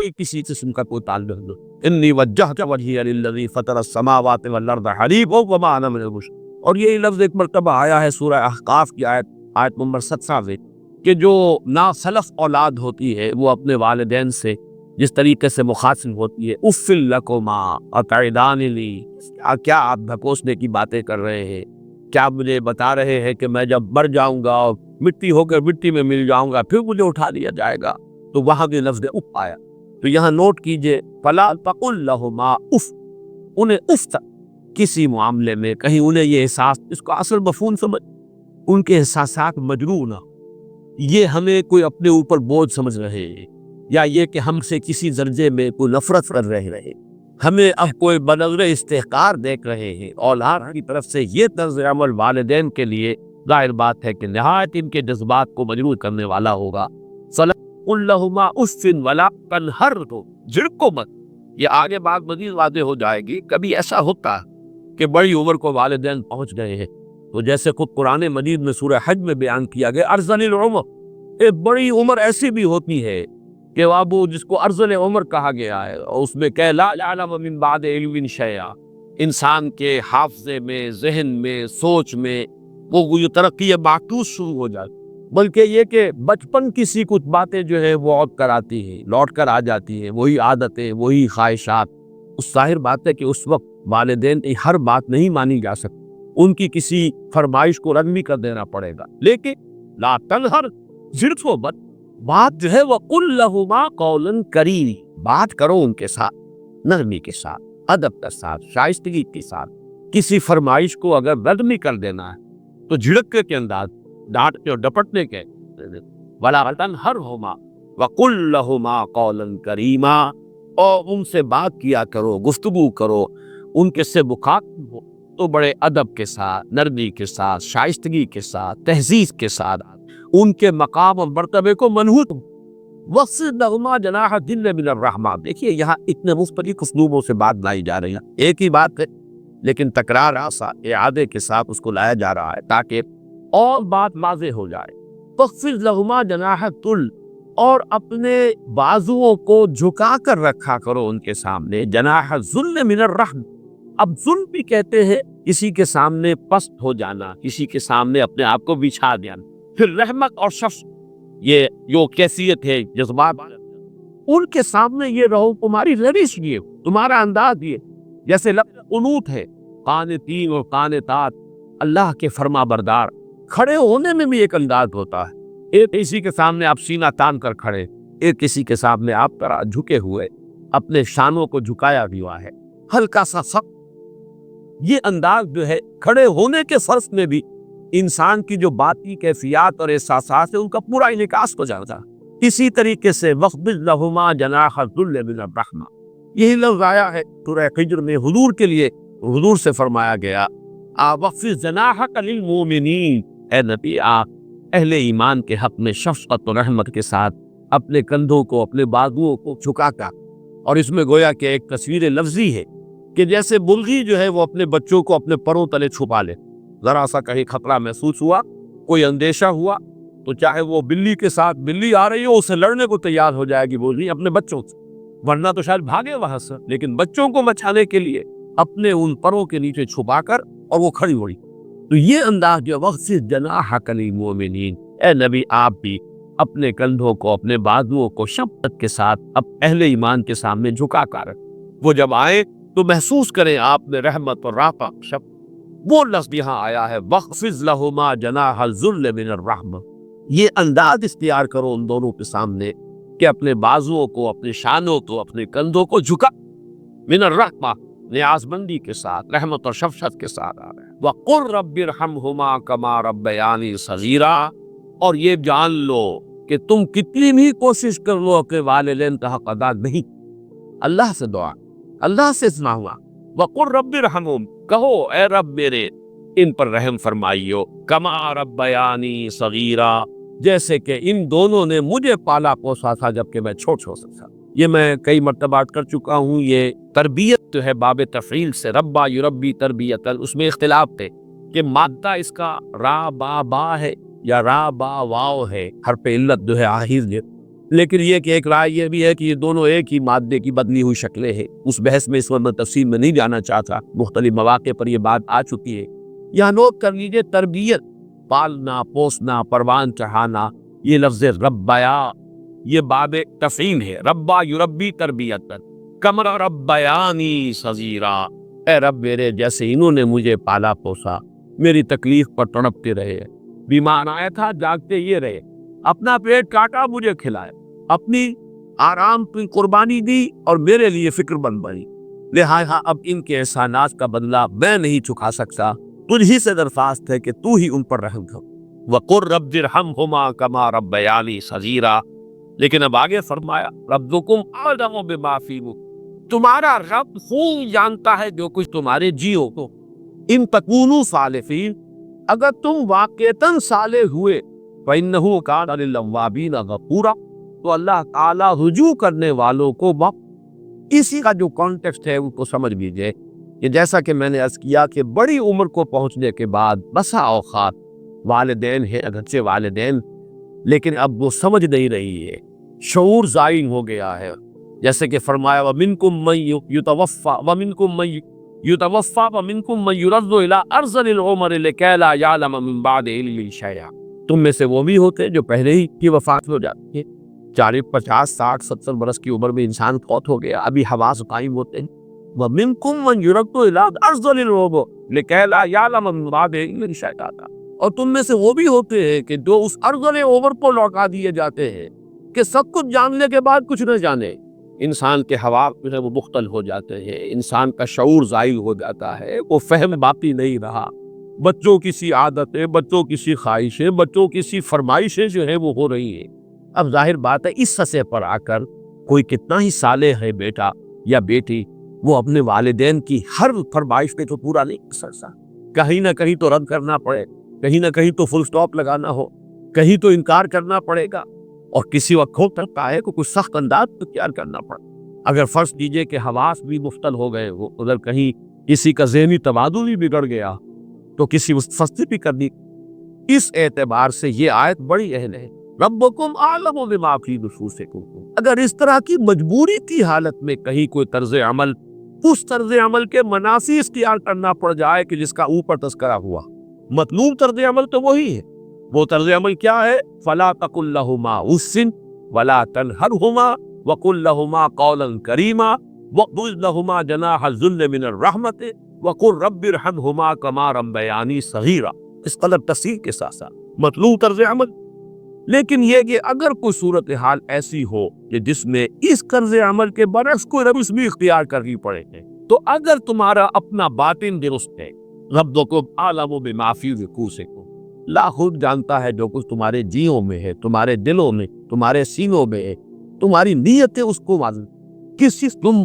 کوئی کسی قسم کا کوئی تعلق نہیں۔ انی وجہت وجہی للذی فطر السماوات والارض حنیفا وما انا من المشرکین۔ اور یہی لفظ ایک مرتبہ آیا ہے سورہ احقاف کی آیت نمبر 17 میں کہ جو ناسلف اولاد ہوتی ہے وہ اپنے والدین سے جس طریقے سے مخاصم ہوتی ہے، اف لکما اتعداننی، کیا آپ دھکوسنے کی باتیں کر رہے ہیں، کیا مجھے بتا رہے ہیں کہ میں جب مر جاؤں گا اور مٹی ہو کر مٹی میں مل جاؤں گا پھر مجھے اٹھا لیا جائے گا؟ تو وہاں بھی لفظ اف آیا۔ تو یہاں نوٹ کیجئے، فلا تقل لہما اف، انہیں اف تک کسی معاملے میں کہیں انہیں یہ احساس، اس کو اصل مفہوم سمجھ، ان کے احساسات مجروح نہ، یہ ہمیں کوئی اپنے اوپر بوجھ سمجھ رہے ہیں، یا یہ کہ ہم سے کسی درجے میں کوئی نفرت کر رہے، ہمیں اب کوئی بنظر استحقار دیکھ رہے ہیں۔ اولاد کی طرف سے یہ طرز عمل والدین کے لیے ظاہر بات ہے کہ نہایت ان کے جذبات کو مجروح کرنے والا ہوگا۔ قل لہما اف ولا تنہرہما، جھڑکو مت۔ یہ آگے بات مزید واضح ہو جائے گی۔ کبھی ایسا ہوتا ہے کہ بڑی عمر کو والدین پہنچ گئے ہیں، تو جیسے خود قرآن مجید میں سورہ حج میں بیان کیا گیا ارذل العمر، ایک بڑی عمر ایسی بھی ہوتی ہے کہ وہ جس کو ارذل عمر کہا گیا ہے، اور اس میں کہ لا یعلم من بعد علم شیئا، انسان کے حافظے میں، ذہن میں، سوچ میں وہ یہ ترقی معکوس شروع ہو جاتی، بلکہ یہ کہ بچپن کسی کچھ باتیں جو ہے وہ عود کر آتی ہیں، لوٹ کر آ جاتی ہیں، وہی عادتیں، وہی خواہشات۔ اس ظاہر بات ہے کہ اس وقت والدین کی ہر بات نہیں مانی جا سکتی، ان کی کسی فرمائش کو رد بھی کر دینا پڑے گا، لیکن لا تنہر، جھڑکو مت۔ بات جو ہے وَقُلْ لَهُمَا قَوْلًا كَرِيمًا، بات کرو ان کے ساتھ نرمی کے ساتھ، ادب کے ساتھ، شائستگی کے ساتھ۔ کسی فرمائش کو اگر رد نہیں کر دینا ہے تو جھڑکنے کے انداز، ڈانٹ کے اور ڈپٹنے کے، وَلَا تَنْهَرْهُمَا وَقُلْ لَهُمَا قَوْلًا كَرِيمًا، اور ان سے بات کیا کرو، گفتگو کرو، ان کے سے مخاطب ہو تو بڑے ادب کے ساتھ، نرمی کے ساتھ، شائستگی کے ساتھ، تہذیب کے ساتھ، ان کے مقام اور مرتبے کو منحوت وَخْفِضْ لَهُمَا جَنَاحَ الذِّلِّ مِنَ الرَّحْمَةِ۔ دیکھیے یہاں اتنے مختلف اسلوبوں سے بات لائی جا رہی ہے، ایک ہی بات ہے لیکن تکرار اعادے کے ساتھ اس کو لایا جا رہا ہے تاکہ اور بات واضح ہو جائے۔ وَخْفِضْ لَهُمَا جَنَاحَ الذِّلِّ، اور اپنے بازوؤں کو جھکا کر رکھا کرو ان کے سامنے، جناح الذل من الرحم۔ اب ذل بھی کہتے ہیں کسی کے سامنے پست ہو جانا، کسی کے سامنے اپنے آپ کو بچھا دینا۔ پھر رحمت اور شفقت، یہ جو کیفیت ہے، جذبات، ان کے سامنے یہ رہو، تمہاری روش یہ، تمہارا انداز یہ، جیسے لفظ قنوت ہے، قانتین اور قانتات، اللہ کے فرما بردار۔ کھڑے ہونے میں بھی ایک انداز ہوتا ہے، ایک کسی کے سامنے آپ سینہ تان کر کھڑے، ایک کسی کے سامنے آپ طرح جھکے ہوئے، اپنے شانوں کو جھکایا بھی ہوا ہے، ہلکا سا سخت۔ یہ انداز جو ہے کھڑے ہونے کے فرض میں بھی انسان کی جو باطنی کیفیات اور احساسات ہیں ان کا پورا انعکاس ہو جاتا ہے۔ اسی طریقے سے وَخْفِضْ لَهُمَا جَنَاحَ الذِّلِّ مِنَ الرَّحْمَةِ، یہی لفظ آیا ہے سورہ ہجر میں حضور کے لیے، حضور سے فرمایا گیا وَخْفِضْ جَنَاحَكَ لِلْمُؤْمِنِينَ، اے نبی آپ اہل ایمان کے حق میں شفقت و رحمت کے ساتھ اپنے کندھوں کو، اپنے بازوؤں کو جھکا کر، اور اس میں گویا کہ ایک تصویر لفظی ہے کہ جیسے مرغی جو ہے وہ اپنے بچوں کو اپنے پروں تلے چھپا لے، ذرا سا کہیں خطرہ محسوس ہوا، کوئی اندیشہ ہوا تو چاہے وہ بلی کے ساتھ بلی آ رہی ہو اسے لڑنے کو تیار ہو جائے گی مرغی اپنے بچوں سے، ورنہ تو شاید بھاگے وہاں سے، لیکن بچوں کو بچانے کے لیے اپنے ان پروں کے نیچے چھپا کر اور وہ کھڑی ہوئی۔ تو یہ انداز جو وَخْفِضْ جَنَاحَكَ لِلْمُؤْمِنِينَ، اے نبی آپ بھی اپنے کندھوں کو، اپنے بازوؤں کو شفقت کے ساتھ اب اہل ایمان کے سامنے جھکا کر، وہ جب آئے تو محسوس کریں آپ نے رحمت اور رافت شفقت۔ وہ لفظ یہاں آیا ہے وَخْفِضْ لَهُمَا جَنَاحَ الذِّلِّ مِنَ الرَّحْمَةِ، یہ انداز اختیار کرو ان دونوں کے سامنے کہ اپنے بازوؤں کو، اپنے شانوں کو، اپنے کندھوں کو جھکا، من الرحمہ، نیاز مندی کے ساتھ، رحمت اور شفقت کے ساتھ آ رہا ہے۔ وَقُلْ رَبِّ ارْحَمْهُمَا كَمَا رَبَّيَانِي صَغِيرًا، اور یہ جان لو کہ تم کتنی بھی کوشش کر لو کہ والدین کا حق ادا نہیں، اللہ سے دعا، اللہ سے سناؤں، وَقُلْ رَبِّ ارْحَمْهُمْ، کہو اے رب میرے ان پر رحم فرمائیو، کما ربیانی صغیرا، جیسے کہ ان دونوں نے مجھے پالا پوسا تھا جبکہ میں چھوٹا تھا۔ یہ میں کئی مرتبہ کر چکا ہوں، یہ تربیت جو ہے باب تفعیل سے، ربا یربی تربیتاً، اس میں اختلاف ہے کہ مادہ اس کا را با با ہے یا را با واو ہے، حرف علت جو ہے آخر لیکن یہ کہ ایک رائے یہ بھی ہے کہ یہ دونوں ایک ہی مادے کی بدلی ہوئی شکلیں ہیں۔ اس بحث میں اس وقت میں تفصیل میں نہیں جانا چاہتا، مختلف مواقع پر یہ بات آ چکی ہے۔ یہاں نوٹ کر لیجیے، تربیت، پالنا پوسنا پروان چڑھانا، یہ لفظ ربیا یہ باب تفعیل ہے۔ ربا یربی تربیت، کما ربیانی صغیرا، اے رب میرے جیسے انہوں نے مجھے پالا پوسا، میری تکلیف پر تڑپتے رہے، بیمار آیا تھا جاگتے یہ رہے، اپنا پیٹ کاٹا مجھے کھلائے، اپنی آرام کی قربانی دی اور میرے لیے فکر بن بنی، لہٰذا اب ان کے احسانات کا بدلہ میں نہیں چکا سکتا، تجھ ہی سے درخواست ہے کہ تو ہی ان پر رحم کر۔ وَقُلْ رَبِّ ارْحَمْهُمَا كَمَا رَبَّيَانِي صَغِيرًا، لیکن اب آگے فرمایا ربکم اعلم بما فی، تمہارا رب خوب جانتا ہے جو کچھ تمہارے جیو کو، ان تکونوا صالحین، اگر تم واقعتاً صالح ہوئے، فإنہ کان للأوابین غفورا، تو اللہ تعالیٰ رجوع کرنے والوں کو اسی کا جو کانٹیکسٹ ہے ان کو سمجھ لیجئے کہ جیسا کہ میں نے عرض کیا کہ بڑی عمر کو پہنچنے کے بعد بسا اوقات والدین ہیں اگرچہ والدین، لیکن اب وہ سمجھ نہیں رہی ہے، شعور زائل ہو گیا ہے، جیسے کہ فرمایا وَمِنْكُمْ مَنْ يُتَوَفَّى وَمِنْكُمْ مَنْ يُتَوَفَّى وَمِنْكُمْ مَنْ يُرَدُّ إِلَىٰ أَرْذَلِ الْعُمُرِ لِكَيْ لَا يَعْلَمَ مِنْ بَعْدِ عِلْمٍ شَيْئًا، تم میں سے وہ بھی ہوتے ہیں جو پہلے ہی کی وفات ہو جاتی ہے، 40 50 60 70 برس کی عمر میں انسان فوت ہو گیا، ابھی حواس قائم ہوتے ہیں۔ وَمِنْكُمْ مَنْ يُرَدُّ إِلَىٰ أَرْذَلِ الْعُمُرِ لِكَيْ لَا يَعْلَمَ مِنْ بَعْدِ عِلْمٍ شَيْئًا، اور تم میں سے وہ بھی ہوتے ہیں کہ جو اس ارذل عمر کو لوٹا دیے جاتے ہیں کہ سب کچھ جاننے کے بعد کچھ نہ جانے، انسان کے حواس جو ہے وہ مختل ہو جاتے ہیں، انسان کا شعور زائل ہو جاتا ہے، وہ فہم باقی نہیں رہا، بچوں کی سی عادتیں، بچوں کی سی خواہشیں، بچوں کی سی فرمائشیں جو ہیں وہ ہو رہی ہیں۔ اب ظاہر بات ہے اس سطح پر آ کر کوئی کتنا ہی صالح ہے بیٹا یا بیٹی، وہ اپنے والدین کی ہر فرمائش پہ تو پورا نہیں کر سکتا، کہیں نہ کہیں تو رد کرنا پڑے، کہیں نہ کہیں تو فل سٹاپ لگانا ہو، کہیں تو انکار کرنا پڑے گا، اور کسی وقت ہو سکتا ہے کہ کچھ سخت انداز اختیار کرنا پڑے۔ اگر فرض کیجئے کہ حواس بھی مختل ہو گئے ہو، اگر کہیں کسی کا ذہنی توازن بھی بگڑ گیا تو کسی مستفسر بھی کرنی، اس اعتبار سے یہ آیت بڑی اہم ہے۔ ربکم اعلم بما فی نفوسکم، اگر اس طرح کی مجبوری کی حالت میں کہیں کوئی طرز عمل اس طرز عمل کے مناسی اختیار کرنا پڑ جائے کہ جس کا اوپر تذکرہ ہوا، مطلوب طرز عمل تو وہی ہے، وہ طرز عمل کیا ہے؟ فلا تقل لہما اف ولا تنہرہما وقل لہما قولا کریما واخفض لہما جناح الذل من الرحمۃ وقل رب ارحمہما کما ربیانی صغیرا، اس قدر تفصیل کے ساتھ ساتھ مطلوب طرز عمل۔ لیکن یہ کہ اگر کوئی صورتحال ایسی ہو کہ جس میں اس طرز عمل کے برعکس کوئی روش بھی اختیار کرنی پڑے گی، تو اگر تمہارا اپنا باطن درست ہے، ربکم اعلم بما فی نفوسکم، اللہ خود جانتا ہے جو کچھ تمہارے جیوں میں ہے، تمہارے دلوں میں، تمہارے سینوں میں ہے، تمہاری نیت ہے اس کو معلوم، کس چیز تم